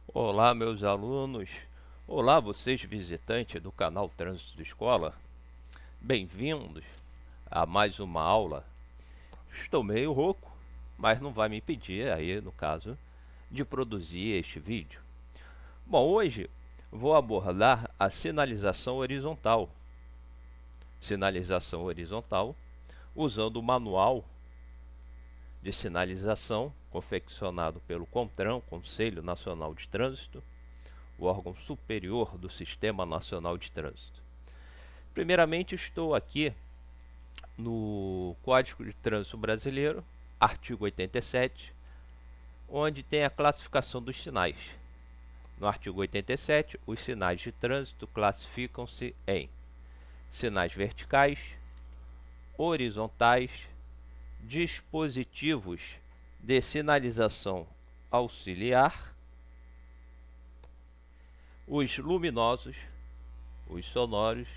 Olá, meus alunos. Olá, vocês visitantes do canal Trânsito de Escola. Bem-vindos a mais uma aula. Estou meio rouco, mas não vai me impedir aí, no caso, de produzir este vídeo. Bom, hoje vou abordar a sinalização horizontal. Sinalização horizontal usando o manual de sinalização confeccionado pelo CONTRAN, Conselho Nacional de Trânsito, o órgão superior do Sistema Nacional de Trânsito. Primeiramente, estou aqui no Código de Trânsito Brasileiro, artigo 87, onde tem a classificação dos sinais. No artigo 87, os sinais de trânsito classificam-se em sinais verticais, horizontais, dispositivos de sinalização auxiliar, os luminosos, os sonoros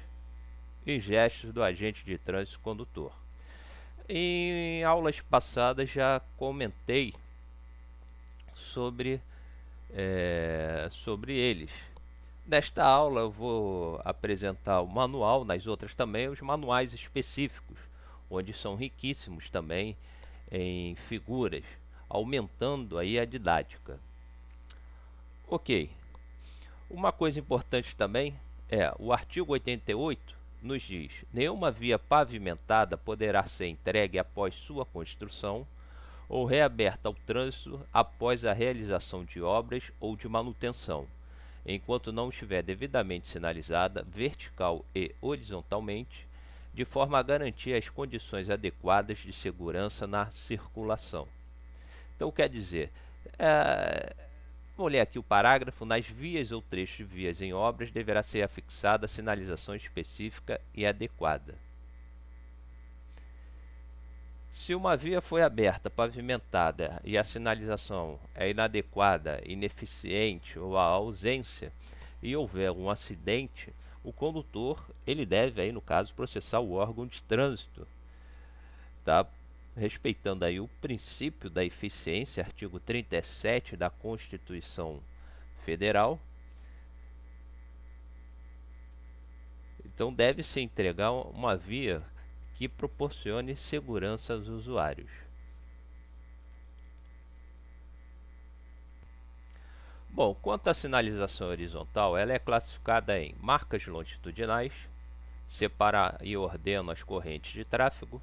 e gestos do agente de trânsito condutor. Em aulas passadas já comentei sobre eles. Nesta aula eu vou apresentar o manual, nas outras também os manuais específicos, onde são riquíssimos também em figuras, aumentando aí a didática. Ok. Uma coisa importante também é o artigo 88 nos diz: nenhuma via pavimentada poderá ser entregue após sua construção ou reaberta ao trânsito após a realização de obras ou de manutenção, enquanto não estiver devidamente sinalizada vertical e horizontalmente, de forma a garantir as condições adequadas de segurança na circulação. Então, quer dizer, vou ler aqui o parágrafo. Nas vias ou trechos de vias em obras deverá ser afixada sinalização específica e adequada. Se uma via foi aberta, pavimentada e a sinalização é inadequada, ineficiente ou a ausência e houver um acidente, o condutor ele deve aí no caso processar o órgão de trânsito, tá? Respeitando aí o princípio da eficiência, artigo 37 da Constituição Federal. Então deve-se entregar uma via que proporcione segurança aos usuários. Bom, quanto à sinalização horizontal, ela é classificada em marcas longitudinais, separa e ordena as correntes de tráfego,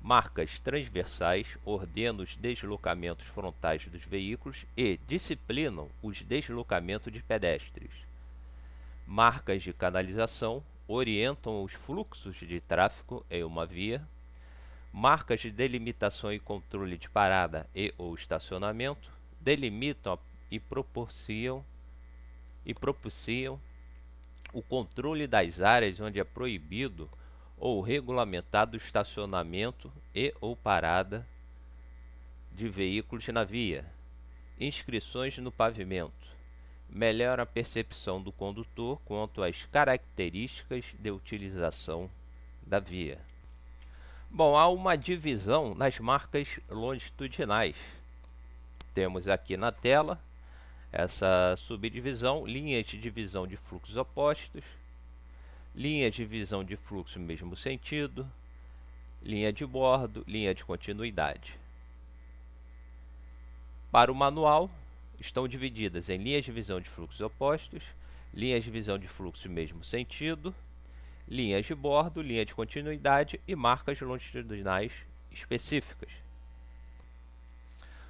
marcas transversais, ordenam os deslocamentos frontais dos veículos e disciplinam os deslocamentos de pedestres. Marcas de canalização, orientam os fluxos de tráfego em uma via. Marcas de delimitação e controle de parada e ou estacionamento, delimitam e propiciam o controle das áreas onde é proibido ou regulamentado o estacionamento e ou parada de veículos na via. Inscrições no pavimento. Melhora a percepção do condutor quanto às características de utilização da via. Bom, há uma divisão nas marcas longitudinais. Temos aqui na tela essa subdivisão: linhas de divisão de fluxos opostos, linha de divisão de fluxo no mesmo sentido, linha de bordo, linha de continuidade. Para o manual, estão divididas em linhas de divisão de fluxos opostos, linhas de divisão de fluxo no mesmo sentido, linhas de bordo, linha de continuidade e marcas longitudinais específicas.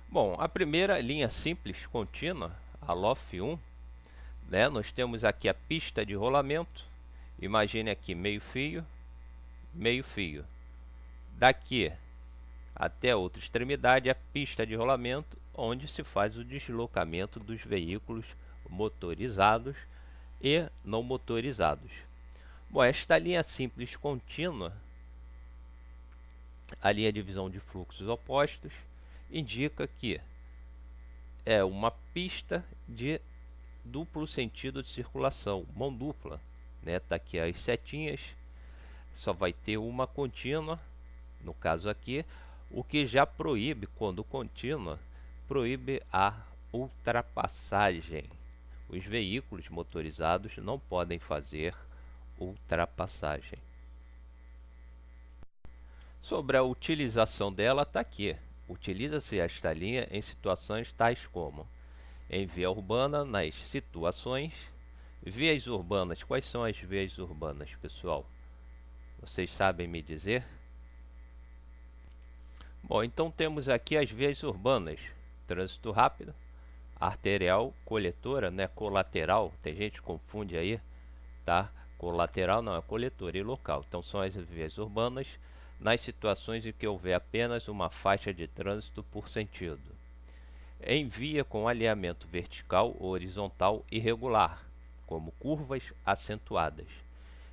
Bom, a primeira linha simples contínua, a LOF1, nós temos aqui a pista de rolamento. Imagine aqui meio fio, meio fio. Daqui até a outra extremidade a pista de rolamento, onde se faz o deslocamento dos veículos motorizados e não motorizados. Bom, esta linha simples contínua, a linha de divisão de fluxos opostos, indica que é uma pista de duplo sentido de circulação, mão dupla. Tá aqui as setinhas, só vai ter uma contínua, no caso aqui, o que já proíbe, quando contínua, proíbe a ultrapassagem. Os veículos motorizados não podem fazer ultrapassagem. Sobre a utilização dela, está aqui. Utiliza-se esta linha em situações tais como em via urbana, nas situações. Vias urbanas. Quais são as vias urbanas, pessoal? Vocês sabem me dizer? Bom, então temos aqui as vias urbanas. Trânsito rápido, arterial, coletora, né? Colateral. Tem gente que confunde aí, tá? Colateral não, é coletora e local. Então são as vias urbanas nas situações em que houver apenas uma faixa de trânsito por sentido. Em via com alinhamento vertical ou horizontal irregular, como curvas acentuadas,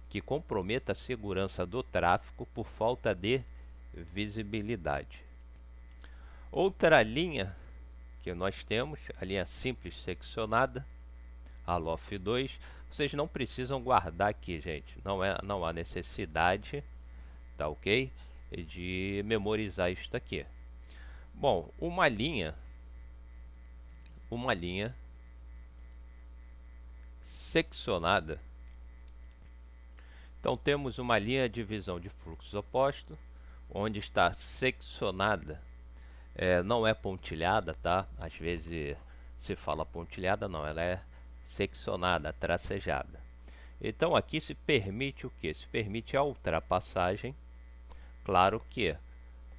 que comprometa a segurança do tráfego por falta de visibilidade. Outra linha que nós temos, a linha simples seccionada, a LOF 2, vocês não precisam guardar aqui, gente, não há necessidade, tá ok? De memorizar isso aqui. Bom, uma linha seccionada. Então temos uma linha de divisão de fluxos opostos, onde está seccionada, não é pontilhada, tá? Às vezes se fala pontilhada, não, ela é seccionada, tracejada. Então aqui se permite o que? Se permite a ultrapassagem, claro que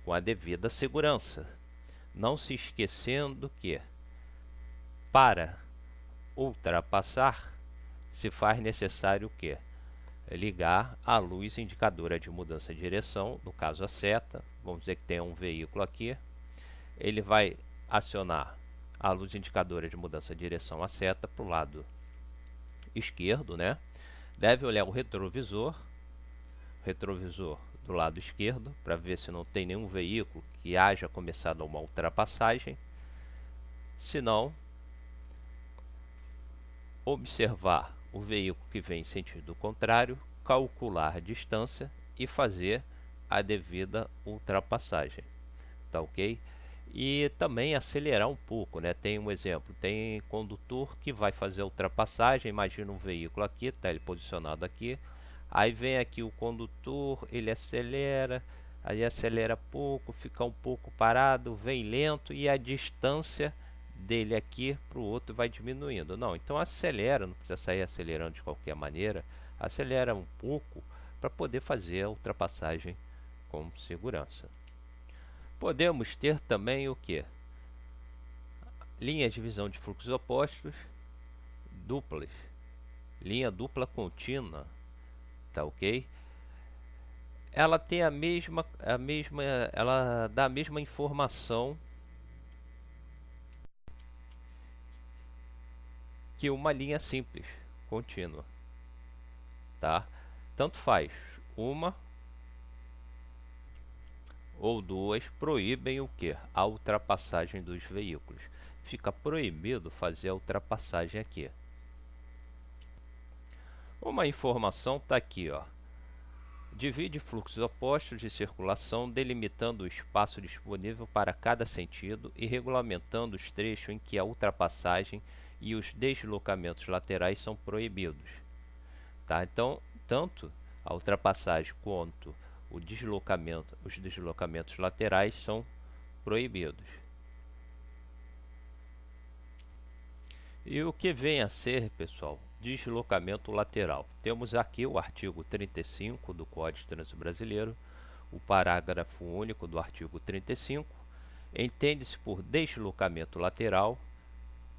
com a devida segurança. Não se esquecendo que para ultrapassar se faz necessário o que? Ligar a luz indicadora de mudança de direção, no caso a seta. Vamos dizer que tem um veículo aqui, ele vai acionar a luz indicadora de mudança de direção, a seta, para o lado esquerdo, né? Deve olhar o retrovisor do lado esquerdo, para ver se não tem nenhum veículo que haja começado uma ultrapassagem. Se não, observar o veículo que vem em sentido contrário, calcular a distância e fazer a devida ultrapassagem, tá ok? E também acelerar um pouco, né? Tem um exemplo, tem condutor que vai fazer a ultrapassagem, imagina um veículo aqui, está ele posicionado aqui, aí vem aqui o condutor, ele acelera, aí acelera pouco, fica um pouco parado, vem lento e a distância dele aqui para o outro vai diminuindo. Não, então acelera, não precisa sair acelerando de qualquer maneira, acelera um pouco para poder fazer a ultrapassagem com segurança. Podemos ter também o que? Linha de divisão de fluxos opostos duplas, linha dupla contínua, tá ok? Ela tem ela dá a mesma informação que uma linha simples contínua, tá? Tanto faz, uma ou duas proíbem o que? A ultrapassagem dos veículos. Fica proibido fazer a ultrapassagem aqui. Uma informação está aqui, ó. Divide fluxos opostos de circulação, delimitando o espaço disponível para cada sentido e regulamentando os trechos em que a ultrapassagem e os deslocamentos laterais são proibidos. Tá? Então, tanto a ultrapassagem quanto os deslocamentos laterais são proibidos. E o que vem a ser, pessoal, deslocamento lateral? Temos aqui o artigo 35 do Código de Trânsito Brasileiro, o parágrafo único do artigo 35. Entende-se por deslocamento lateral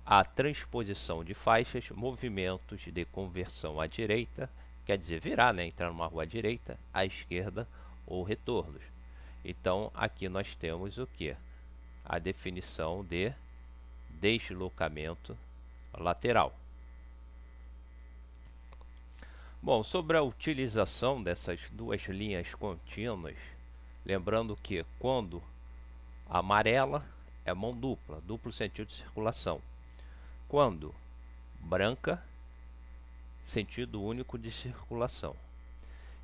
a transposição de faixas, movimentos de conversão à direita, quer dizer, virar, né? Entrar numa rua à direita, à esquerda ou retornos. Então, aqui nós temos o que? A definição de deslocamento lateral. Bom, sobre a utilização dessas duas linhas contínuas, lembrando que quando amarela é mão dupla, duplo sentido de circulação. Quando branca, sentido único de circulação.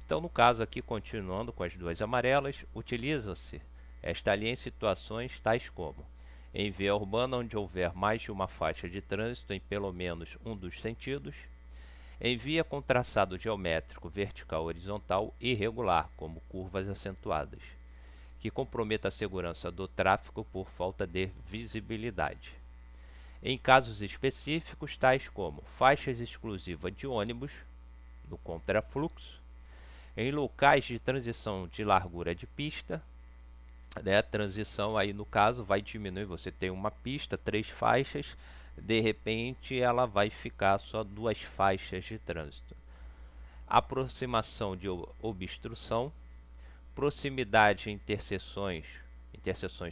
Então, no caso aqui, continuando com as duas amarelas, utiliza-se esta linha em situações tais como em via urbana onde houver mais de uma faixa de trânsito em pelo menos um dos sentidos, em via com traçado geométrico vertical horizontal irregular, como curvas acentuadas, que comprometa a segurança do tráfego por falta de visibilidade. Em casos específicos, tais como faixas exclusivas de ônibus, no contrafluxo, em locais de transição de largura de pista, né, transição aí no caso vai diminuir, você tem uma pista, 3 faixas, de repente ela vai ficar só 2 faixas de trânsito. Aproximação de obstrução, proximidade em interseções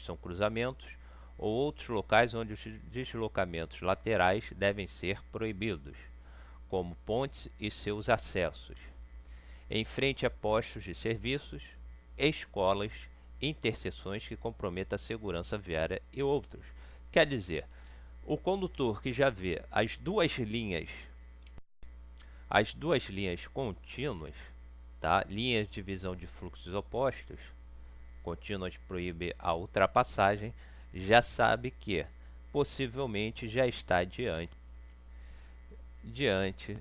são cruzamentos, ou outros locais onde os deslocamentos laterais devem ser proibidos, como pontes e seus acessos, em frente a postos de serviços, escolas, interseções que comprometam a segurança viária e outros. Quer dizer, o condutor que já vê as duas linhas contínuas, tá? Linhas de visão de fluxos opostos, contínuas proíbe a ultrapassagem, já sabe que possivelmente já está diante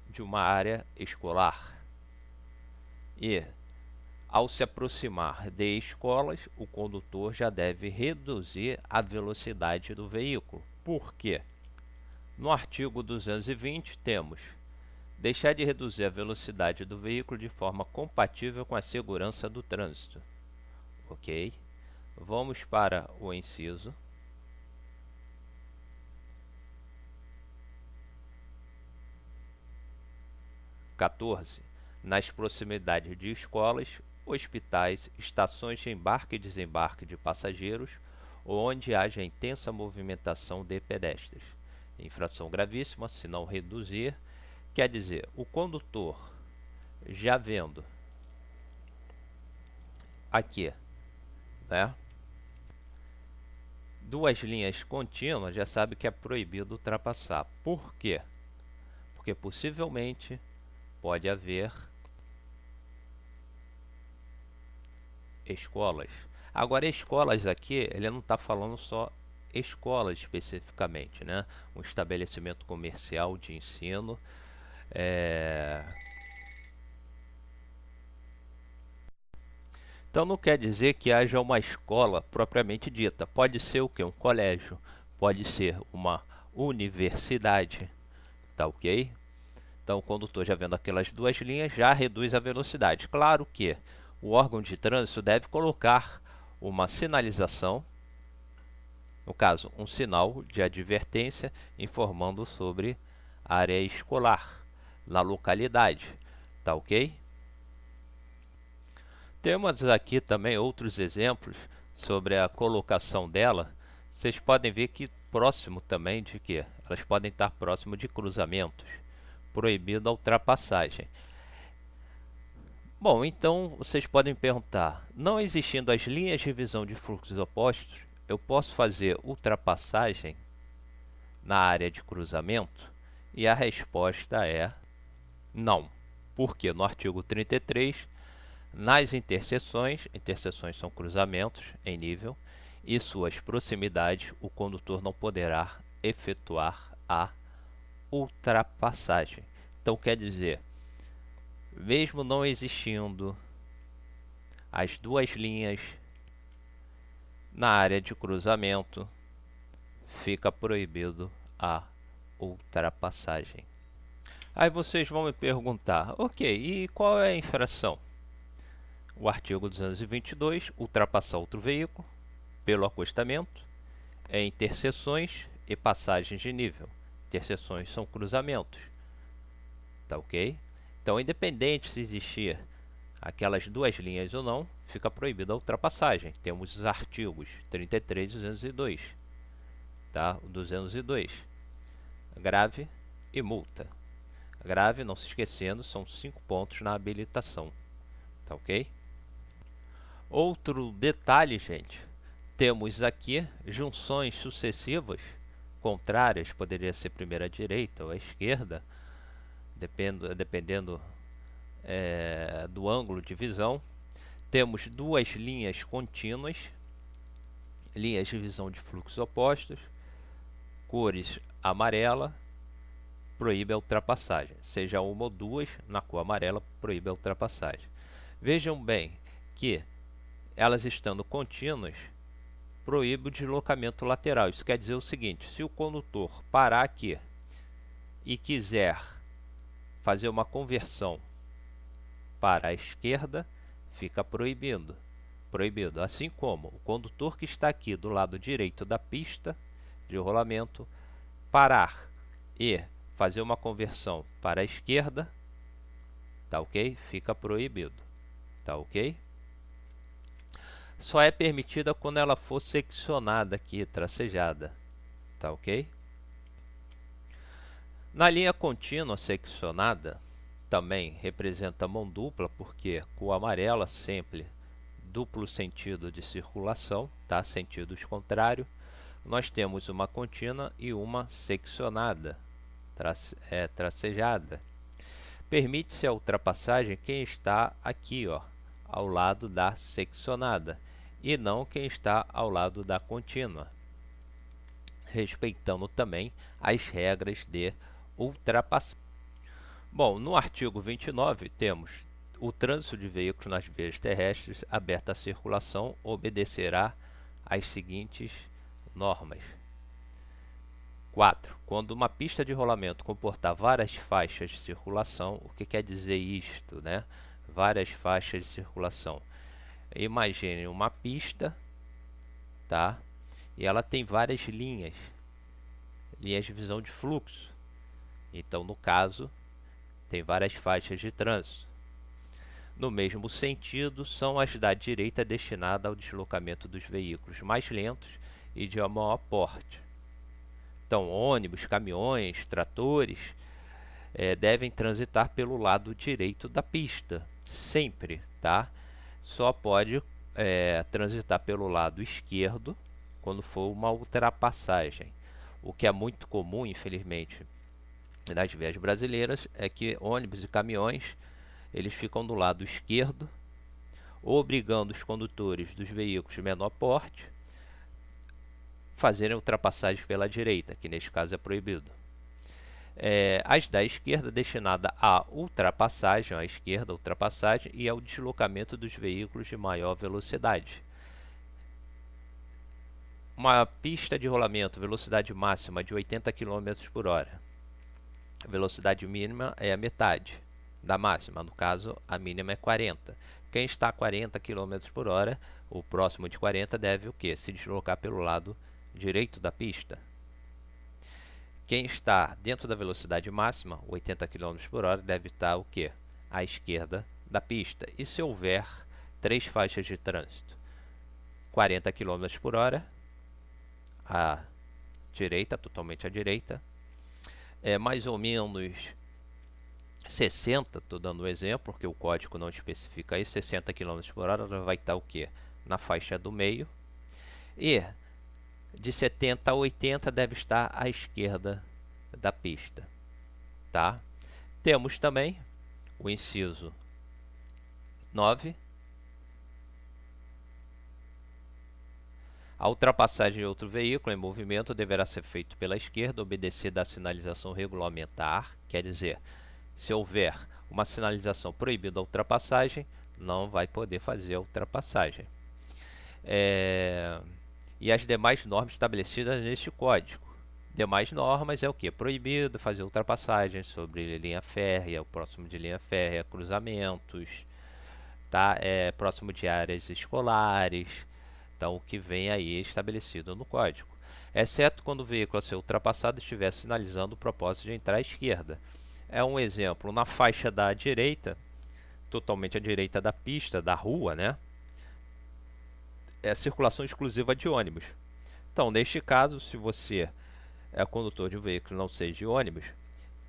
de uma área escolar. E, ao se aproximar de escolas, o condutor já deve reduzir a velocidade do veículo. Por quê? No artigo 220 temos: deixar de reduzir a velocidade do veículo de forma compatível com a segurança do trânsito. Ok? Vamos para o inciso 14. Nas proximidades de escolas, hospitais, estações de embarque e desembarque de passageiros, ou onde haja intensa movimentação de pedestres. Infração gravíssima, se não reduzir, quer dizer, o condutor, já vendo aqui, né, duas linhas contínuas, já sabe que é proibido ultrapassar. Por quê? Porque possivelmente pode haver escolas. Agora, escolas aqui, ele não está falando só escolas especificamente, né? Um estabelecimento comercial de ensino. Então não quer dizer que haja uma escola propriamente dita. Pode ser o que? Um colégio, pode ser uma universidade, tá ok? Então o condutor, já vendo aquelas duas linhas, já reduz a velocidade. Claro que o órgão de trânsito deve colocar uma sinalização, no caso, um sinal de advertência informando sobre a área escolar na localidade, tá ok? Temos aqui também outros exemplos sobre a colocação dela. Vocês podem ver que próximo também de que elas podem estar próximo de cruzamentos, proibido a ultrapassagem. Bom, então vocês podem perguntar, não existindo as linhas de visão de fluxos opostos, eu posso fazer ultrapassagem na área de cruzamento? E a resposta é não. Porque no artigo 33, nas interseções são cruzamentos em nível, e suas proximidades, o condutor não poderá efetuar a ultrapassagem. Então quer dizer, mesmo não existindo as duas linhas na área de cruzamento, fica proibido a ultrapassagem. Aí vocês vão me perguntar, ok, e qual é a infração? O artigo 222, ultrapassar outro veículo pelo acostamento, em interseções e passagens de nível. Interseções são cruzamentos, tá ok? Então, independente se existir aquelas duas linhas ou não, fica proibida a ultrapassagem. Temos os artigos 33 e 202, tá? O 202, grave e multa. Grave, não se esquecendo, são 5 pontos na habilitação, tá ok? Outro detalhe, gente, temos aqui junções sucessivas, contrárias, poderia ser primeiro à direita ou à esquerda, dependendo do ângulo de visão. Temos duas linhas contínuas linhas de visão de fluxos opostos, cores amarela, proíbe a ultrapassagem, seja uma ou duas, na cor amarela, proíbe a ultrapassagem. Vejam bem que elas estando contínuas, proíbe o deslocamento lateral. Isso quer dizer o seguinte: se o condutor parar aqui e quiser fazer uma conversão para a esquerda, fica proibido. Assim como o condutor que está aqui do lado direito da pista de rolamento parar e fazer uma conversão para a esquerda, tá ok? Fica proibido, tá ok? Só é permitida quando ela for seccionada aqui, tracejada, tá ok? Na linha contínua seccionada, também representa mão dupla, porque cor amarela sempre duplo sentido de circulação, tá? Sentidos contrários. Nós temos uma contínua e uma seccionada, tracejada. Permite-se a ultrapassagem quem está aqui, ó, ao lado da seccionada, e não quem está ao lado da contínua, respeitando também as regras de ultrapassagem. Bom, no artigo 29 temos: o trânsito de veículos nas vias terrestres aberta à circulação obedecerá às seguintes normas. 4. Quando uma pista de rolamento comportar várias faixas de circulação, o que quer dizer isto, né? Várias faixas de circulação. Imagine uma pista, tá? E ela tem várias linhas de visão de fluxo. Então, no caso, tem várias faixas de trânsito. No mesmo sentido, são as da direita destinadas ao deslocamento dos veículos mais lentos e de maior porte. Então, ônibus, caminhões, tratores devem transitar pelo lado direito da pista, sempre, tá? Só pode transitar pelo lado esquerdo quando for uma ultrapassagem. O que é muito comum, infelizmente, nas vias brasileiras é que ônibus e caminhões eles ficam do lado esquerdo, obrigando os condutores dos veículos de menor porte fazerem ultrapassagem pela direita, que neste caso é proibido. As da esquerda destinada à ultrapassagem, à esquerda, ultrapassagem e ao deslocamento dos veículos de maior velocidade. Uma pista de rolamento, velocidade máxima de 80 km por hora. A velocidade mínima é a metade da máxima, no caso a mínima é 40. Quem está a 40 km por hora, o próximo de 40 deve o quê? Se deslocar pelo lado direito da pista. Quem está dentro da velocidade máxima, 80 km por hora, deve estar o quê? À esquerda da pista. E se houver três faixas de trânsito? 40 km por hora, à direita, totalmente à direita. Mais ou menos 60, estou dando um exemplo, porque o código não especifica aí, 60 km por hora vai estar o quê? Na faixa do meio. E de 70 a 80 deve estar à esquerda da pista, tá? Temos também o inciso 9. A ultrapassagem de outro veículo em movimento deverá ser feita pela esquerda, obedecida à sinalização regulamentar, quer dizer, se houver uma sinalização proibindo a ultrapassagem, não vai poder fazer a ultrapassagem. E as demais normas estabelecidas neste código. Demais normas é o que? Proibido fazer ultrapassagens sobre linha férrea, próximo de linha férrea, cruzamentos, tá? Próximo de áreas escolares. Então, o que vem aí estabelecido no código. Exceto quando o veículo a ser ultrapassado estiver sinalizando o propósito de entrar à esquerda. É um exemplo, na faixa da direita, totalmente à direita da pista, da rua, né? É circulação exclusiva de ônibus. Então, neste caso, se você é condutor de um veículo não seja de ônibus,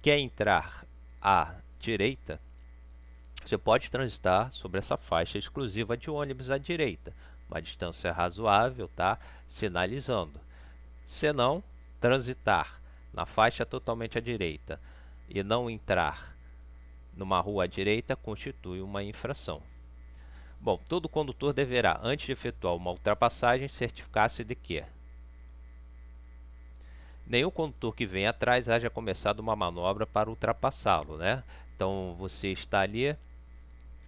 quer entrar à direita, você pode transitar sobre essa faixa exclusiva de ônibus à direita, uma distância razoável, tá? Sinalizando. Se não, transitar na faixa totalmente à direita e não entrar numa rua à direita constitui uma infração. Bom, todo condutor deverá, antes de efetuar uma ultrapassagem, certificar-se de que nenhum condutor que vem atrás haja começado uma manobra para ultrapassá-lo, né? Então você está ali,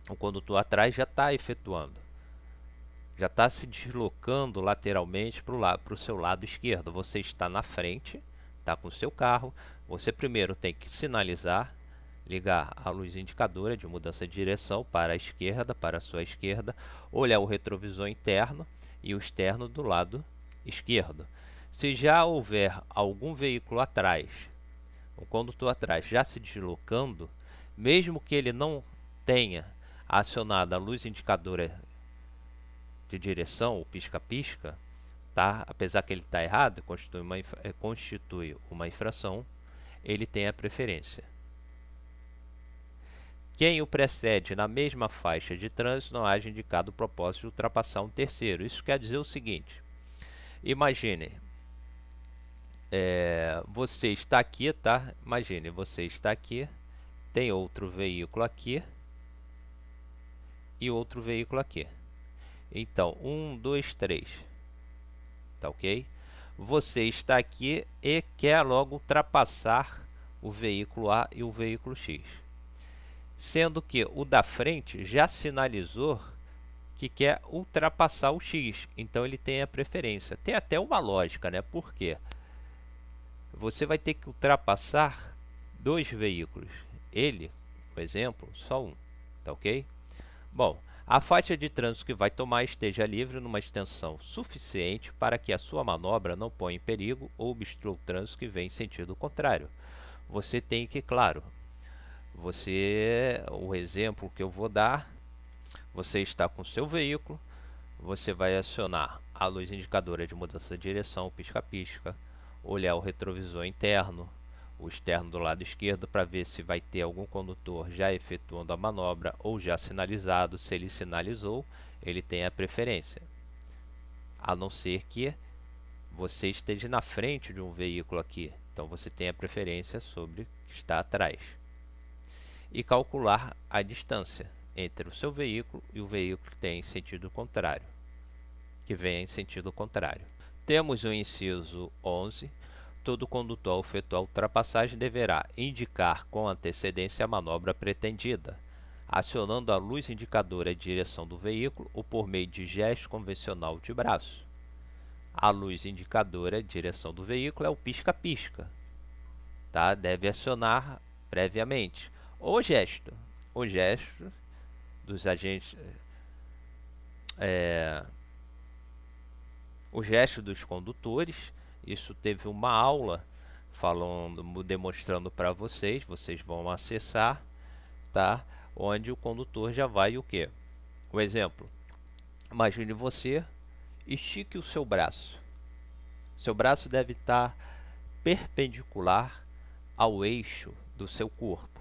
o condutor atrás já está efetuando, já está se deslocando lateralmente para o seu lado esquerdo. Você está na frente, está com o seu carro. Você primeiro tem que sinalizar, ligar a luz indicadora de mudança de direção para a esquerda, para a sua esquerda, olhar o retrovisor interno e o externo do lado esquerdo. Se já houver algum veículo atrás, o condutor atrás já se deslocando, mesmo que ele não tenha acionado a luz indicadora de direção, o pisca-pisca, tá? Apesar que ele está errado, constitui uma infração, ele tem a preferência. Quem o precede na mesma faixa de trânsito não haja indicado o propósito de ultrapassar um terceiro. Isso quer dizer o seguinte: imagine, você está aqui, tá? Imagine, você está aqui, tem outro veículo aqui e outro veículo aqui. Então, 1, 2, 3, tá ok? Você está aqui e quer logo ultrapassar o veículo A e o veículo X. Sendo que o da frente já sinalizou que quer ultrapassar o X, então ele tem a preferência. Tem até uma lógica, né? Por quê? Você vai ter que ultrapassar dois veículos. Ele, por exemplo, só um, tá ok? Bom, a faixa de trânsito que vai tomar esteja livre numa extensão suficiente para que a sua manobra não ponha em perigo ou obstrua o trânsito que vem em sentido contrário. Você tem que, claro, o exemplo que eu vou dar, você está com o seu veículo, você vai acionar a luz indicadora de mudança de direção, pisca-pisca, olhar o retrovisor interno, o externo do lado esquerdo para ver se vai ter algum condutor já efetuando a manobra ou já sinalizado. Se ele sinalizou, ele tem a preferência, a não ser que você esteja na frente de um veículo aqui, então você tem a preferência sobre o que está atrás. E calcular a distância entre o seu veículo e o veículo que tem sentido contrário, que vem em sentido contrário. Temos o inciso 11. Todo condutor ao efetuar a ultrapassagem deverá indicar com antecedência a manobra pretendida, acionando a luz indicadora de direção do veículo ou por meio de gesto convencional de braço. A luz indicadora de direção do veículo é o pisca-pisca, tá? Deve acionar previamente. O gesto dos agentes, o gesto dos condutores. Isso teve uma aula falando, demonstrando para vocês. Vocês vão acessar, tá? Onde o condutor já vai o quê? O exemplo: imagine você, estique o seu braço. Seu braço deve estar perpendicular ao eixo do seu corpo.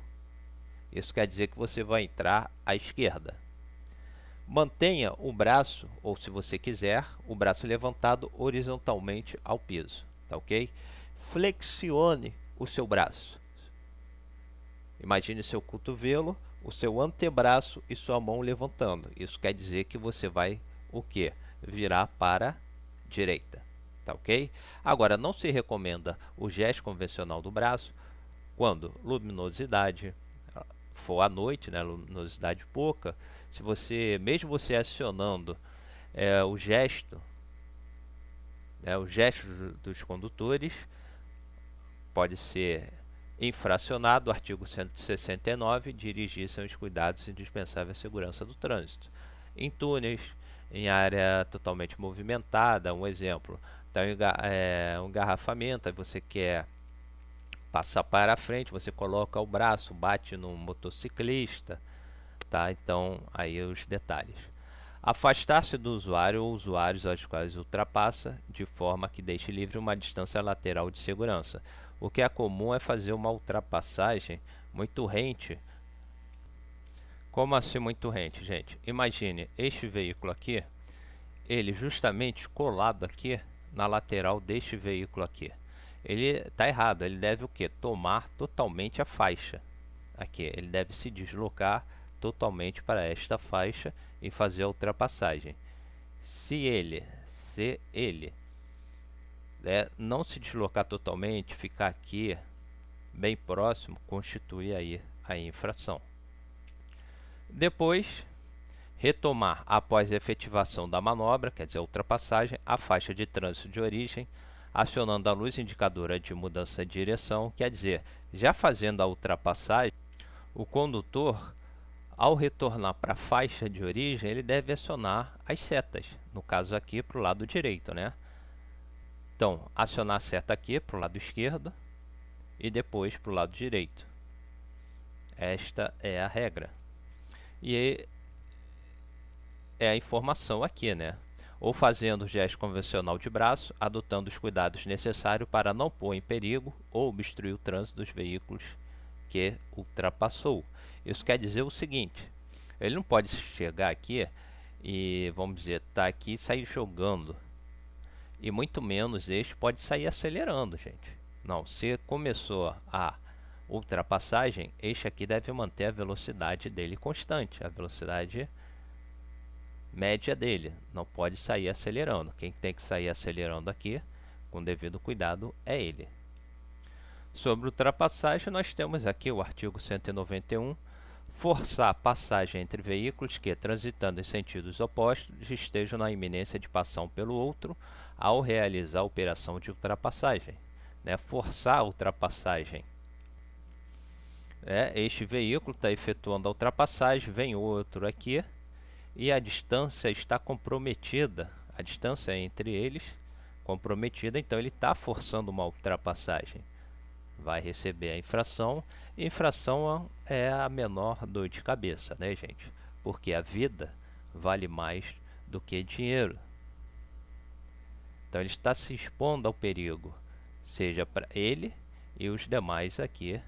Isso quer dizer que você vai entrar à esquerda. Mantenha o braço, ou se você quiser, o braço levantado horizontalmente ao piso, tá ok? Flexione o seu braço. Imagine seu cotovelo, o seu antebraço e sua mão levantando. Isso quer dizer que você vai o quê? Virar para a direita, tá ok? Agora, não se recomenda o gesto convencional do braço quando luminosidade for à noite, né, luminosidade pouca. Se você, mesmo você acionando o gesto dos condutores, pode ser infracionado. Artigo 169, dirigir são os cuidados indispensáveis à segurança do trânsito. Em túneis, em área totalmente movimentada, um exemplo, está um engarrafamento, aí você quer passar para a frente, você coloca o braço, bate no motociclista, tá? Então, aí os detalhes. Afastar-se do usuário ou usuários aos quais ultrapassa, de forma que deixe livre uma distância lateral de segurança. O que é comum é fazer uma ultrapassagem muito rente. Como assim muito rente, gente? Imagine este veículo aqui, ele justamente colado aqui na lateral deste veículo aqui. Ele está errado, ele deve o quê? Tomar totalmente a faixa. Aqui, ele deve se deslocar totalmente para esta faixa e fazer a ultrapassagem. Se ele não se deslocar totalmente, ficar aqui bem próximo, constitui aí a infração. Depois, retomar após a efetivação da manobra, quer dizer, a ultrapassagem, a faixa de trânsito de origem, acionando a luz indicadora de mudança de direção, quer dizer, já fazendo a ultrapassagem, o condutor, ao retornar para a faixa de origem, ele deve acionar as setas, no caso aqui para o lado direito, né? Então, acionar a seta aqui para o lado esquerdo e depois para o lado direito. Esta é a regra. E é a informação aqui, né? Ou fazendo o gesto convencional de braço, adotando os cuidados necessários para não pôr em perigo ou obstruir o trânsito dos veículos que ultrapassou. Isso quer dizer o seguinte, ele não pode chegar aqui e, vamos dizer, tá aqui e sair jogando. E muito menos este pode sair acelerando, gente. Não, se começou a ultrapassagem, este aqui deve manter a velocidade dele constante, a velocidade média dele, não pode sair acelerando. Quem tem que sair acelerando aqui, com devido cuidado, é ele. Sobre ultrapassagem, nós temos aqui o artigo 191, forçar a passagem entre veículos que, transitando em sentidos opostos, estejam na iminência de passar um pelo outro ao realizar a operação de ultrapassagem. Forçar a ultrapassagem. Este veículo está efetuando a ultrapassagem, vem outro aqui, e a distância está comprometida, a distância entre eles comprometida, então ele está forçando uma ultrapassagem. Vai receber a infração. Infração é a menor dor de cabeça, né, gente? Porque a vida vale mais do que dinheiro. Então ele está se expondo ao perigo, seja para ele e os demais aqui,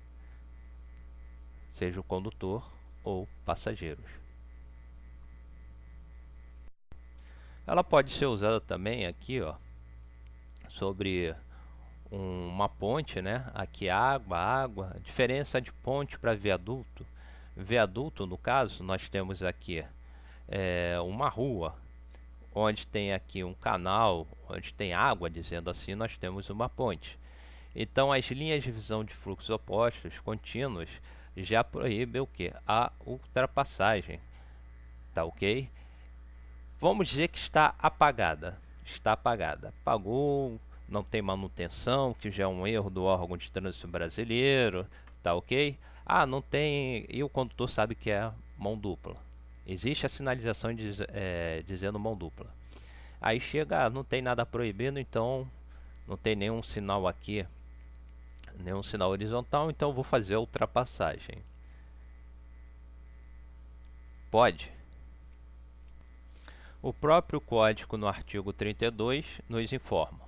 seja o condutor ou passageiros. Ela pode ser usada também aqui, ó, sobre uma ponte, né? Aqui água, diferença de ponte para viaduto. Viaduto, no caso, nós temos aqui uma rua, onde tem aqui um canal, onde tem água, dizendo assim, nós temos uma ponte. Então, as linhas de visão de fluxos opostos contínuos já proíbem o que? A ultrapassagem, tá ok? Vamos dizer que está apagada, apagou, não tem manutenção, que já é um erro do órgão de trânsito brasileiro, tá ok? Ah, não tem, e o condutor sabe que é mão dupla. Existe a sinalização dizendo mão dupla. Aí chega, não tem nada proibido, então não tem nenhum sinal aqui, nenhum sinal horizontal, então eu vou fazer a ultrapassagem. Pode? O próprio código no artigo 32 nos informa: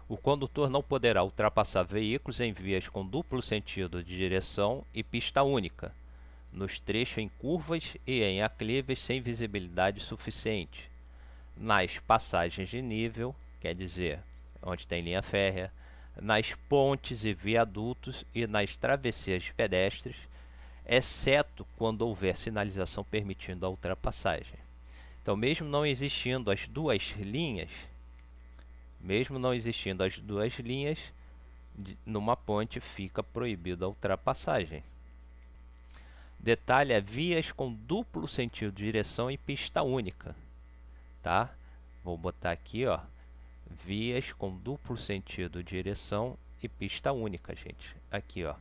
o condutor não poderá ultrapassar veículos em vias com duplo sentido de direção e pista única, nos trechos em curvas e em aclives sem visibilidade suficiente, nas passagens de nível, quer dizer, onde tem linha férrea, nas pontes e viadutos e nas travessias de pedestres, exceto quando houver sinalização permitindo a ultrapassagem. Então, mesmo não existindo as duas linhas, numa ponte fica proibida a ultrapassagem. Detalhe: vias com duplo sentido de direção e pista única, tá? Vou botar aqui, ó, vias com duplo sentido de direção e pista única, gente. Aqui, ó. O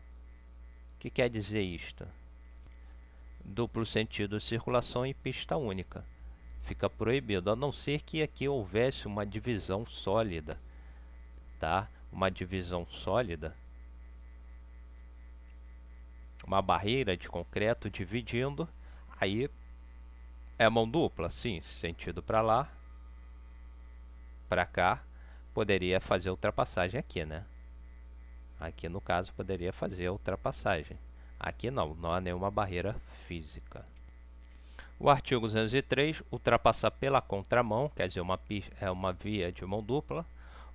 que quer dizer isto? Duplo sentido de circulação e pista única. Fica proibido, a não ser que aqui houvesse uma divisão sólida, tá? Uma divisão sólida, uma barreira de concreto dividindo, aí é mão dupla, sim, sentido para lá, para cá, poderia fazer a ultrapassagem aqui, né? Aqui no caso poderia fazer a ultrapassagem. Aqui não há nenhuma barreira física. O artigo 203, ultrapassar pela contramão, quer dizer, uma via de mão dupla,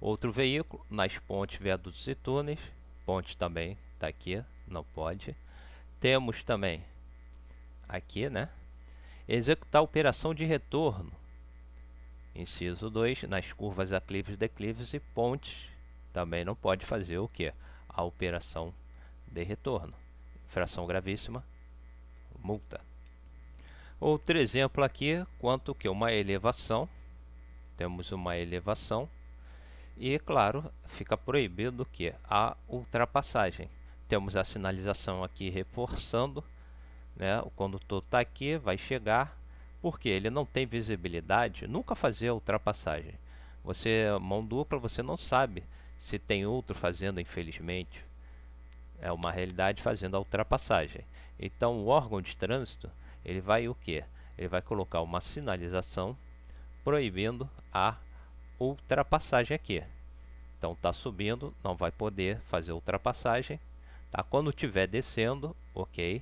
outro veículo, nas pontes, viadutos e túneis, ponte também está aqui, não pode. Temos também aqui, né? Executar a operação de retorno. Inciso 2, nas curvas aclives, declives e pontes, também não pode fazer o que? A operação de retorno. Infração gravíssima, multa. Outro exemplo aqui, quanto que uma elevação. Temos uma elevação e, claro, fica proibido o que? A ultrapassagem. Temos a sinalização aqui reforçando, né? O condutor está aqui, vai chegar, porque ele não tem visibilidade, nunca fazer a ultrapassagem. Você, mão dupla, você não sabe se tem outro fazendo, infelizmente. É uma realidade fazendo a ultrapassagem. Então, o órgão de trânsito, ele vai o quê? Ele vai colocar uma sinalização proibindo a ultrapassagem aqui. Então, está subindo, não vai poder fazer ultrapassagem. Tá? Quando estiver descendo, ok.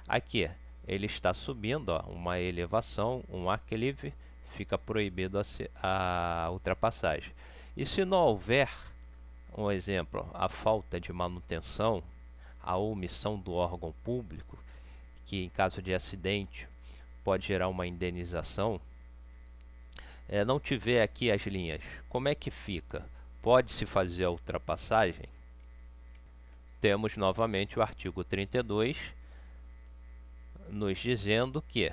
Aqui, ele está subindo, ó, uma elevação, um aclive, fica proibido a ultrapassagem. E se não houver, um exemplo, a falta de manutenção, a omissão do órgão público, que em caso de acidente pode gerar uma indenização, não tiver aqui as linhas, como é que fica? Pode-se fazer a ultrapassagem? Temos novamente o artigo 32, nos dizendo que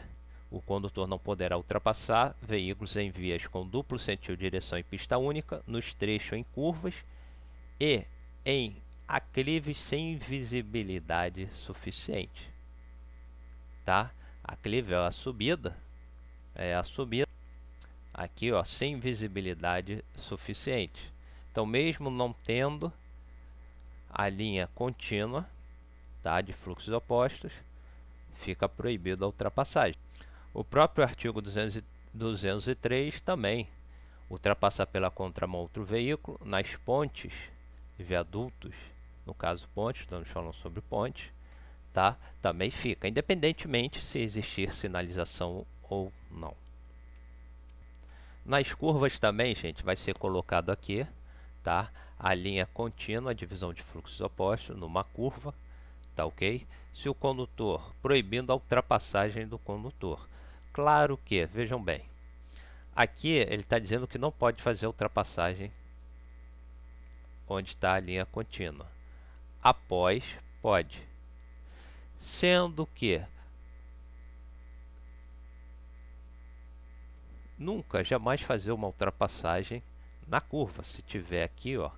o condutor não poderá ultrapassar veículos em vias com duplo sentido de direção em pista única, nos trechos em curvas e em aclives sem visibilidade suficiente. Tá? Aclive é a subida, aqui, ó, sem visibilidade suficiente. Então, mesmo não tendo a linha contínua, tá, de fluxos opostos, fica proibido a ultrapassagem. O próprio artigo 203 também, ultrapassar pela contramão outro veículo, nas pontes e viadutos, no caso pontes, estamos falando sobre pontes, tá? Também fica, independentemente se existir sinalização ou não. Nas curvas também, gente, vai ser colocado aqui, tá? A linha contínua, a divisão de fluxos opostos numa curva, tá ok? Se o condutor, proibindo a ultrapassagem do condutor. Claro que, vejam bem, aqui ele está dizendo que não pode fazer ultrapassagem onde está a linha contínua. Após, pode. Sendo que nunca, jamais fazer uma ultrapassagem na curva. Se tiver aqui, ó,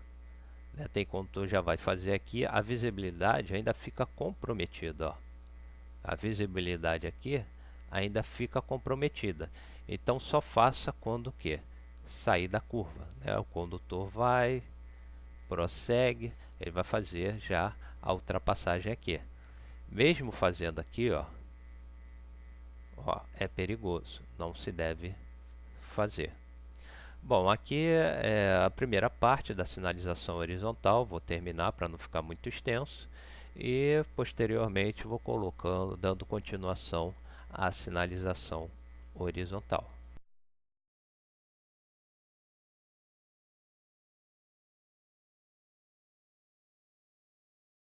né, tem condutor, já vai fazer aqui, a visibilidade ainda fica comprometida, ó. A visibilidade aqui ainda fica comprometida. Então, só faça quando o quê? Sair da curva, né? O condutor vai, prossegue, ele vai fazer já a ultrapassagem aqui. Mesmo fazendo aqui, ó, é perigoso, não se deve fazer. Bom, aqui é a primeira parte da sinalização horizontal, vou terminar para não ficar muito extenso e posteriormente vou colocando, dando continuação à sinalização horizontal.